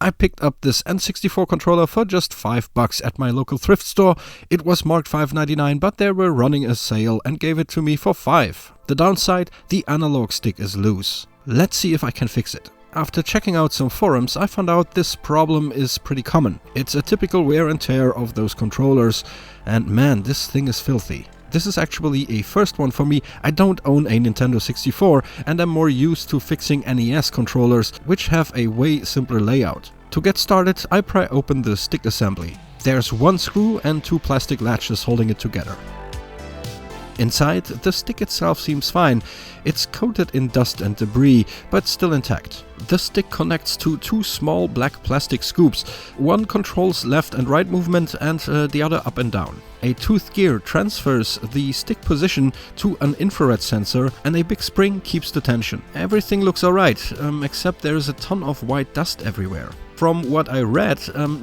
I picked up this N64 controller for just $5 at my local thrift store. It was marked $5.99, but they were running a sale and gave it to me for $5. The downside, the analog stick is loose. Let's see if I can fix it. After checking out some forums, I found out this problem is pretty common. It's a typical wear and tear of those controllers, and man, this thing is filthy. This is actually a first one for me. I don't own a Nintendo 64 and I'm more used to fixing NES controllers, which have a way simpler layout. To get started, I pry open the stick assembly. There's one screw and two plastic latches holding it together. Inside, the stick itself seems fine. It's coated in dust and debris, but still intact. The stick connects to two small black plastic scoops. One controls left and right movement and the other up and down. A tooth gear transfers the stick position to an infrared sensor and a big spring keeps the tension. Everything looks alright, except there is a ton of white dust everywhere. From what I read,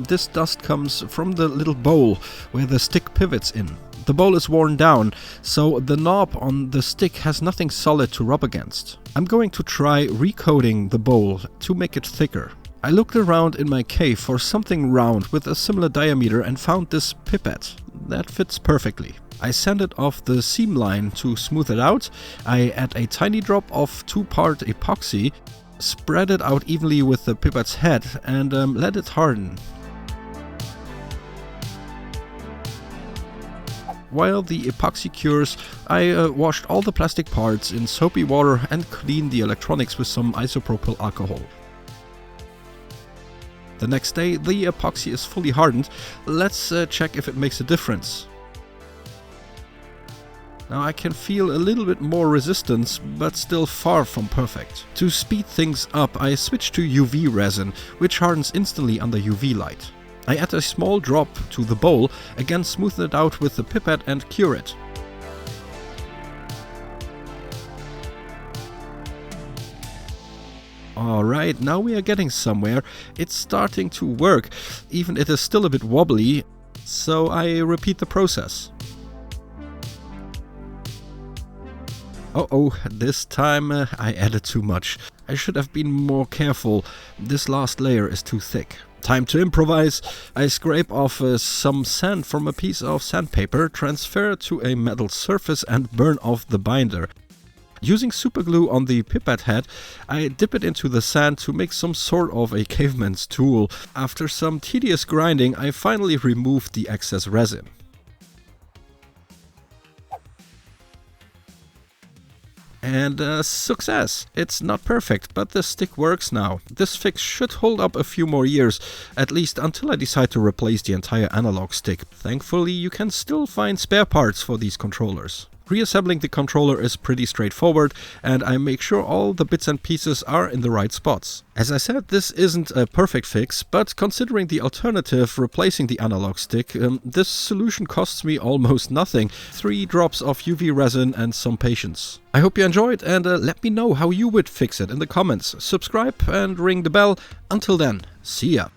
this dust comes from the little bowl where the stick pivots in. The bowl is worn down, so the knob on the stick has nothing solid to rub against. I'm going to try recoating the bowl to make it thicker. I looked around in my cave for something round with a similar diameter and found this pipette. That fits perfectly. I sanded off the seam line to smooth it out. I add a tiny drop of 2-part epoxy, spread it out evenly with the pipette's head and let it harden. While the epoxy cures, I washed all the plastic parts in soapy water and cleaned the electronics with some isopropyl alcohol. The next day, the epoxy is fully hardened. Let's check if it makes a difference. Now I can feel a little bit more resistance, but still far from perfect. To speed things up, I switch to UV resin, which hardens instantly under UV light. I add a small drop to the bowl, again smoothen it out with the pipette and cure it. Alright, now we are getting somewhere. It's starting to work, even it is still a bit wobbly, so I repeat the process. Uh-oh, this time I added too much. I should have been more careful. This last layer is too thick. Time to improvise. I scrape off some sand from a piece of sandpaper, transfer it to a metal surface and burn off the binder. Using superglue on the pipette head, I dip it into the sand to make some sort of a caveman's tool. After some tedious grinding, I finally removed the excess resin. And success! It's not perfect, but the stick works now. This fix should hold up a few more years, at least until I decide to replace the entire analog stick. Thankfully, you can still find spare parts for these controllers. Reassembling the controller is pretty straightforward, and I make sure all the bits and pieces are in the right spots. As I said, this isn't a perfect fix, but considering the alternative, replacing the analog stick, this solution costs me almost nothing. 3 drops of UV resin and some patience. I hope you enjoyed, and let me know how you would fix it in the comments. Subscribe and ring the bell. Until then, see ya!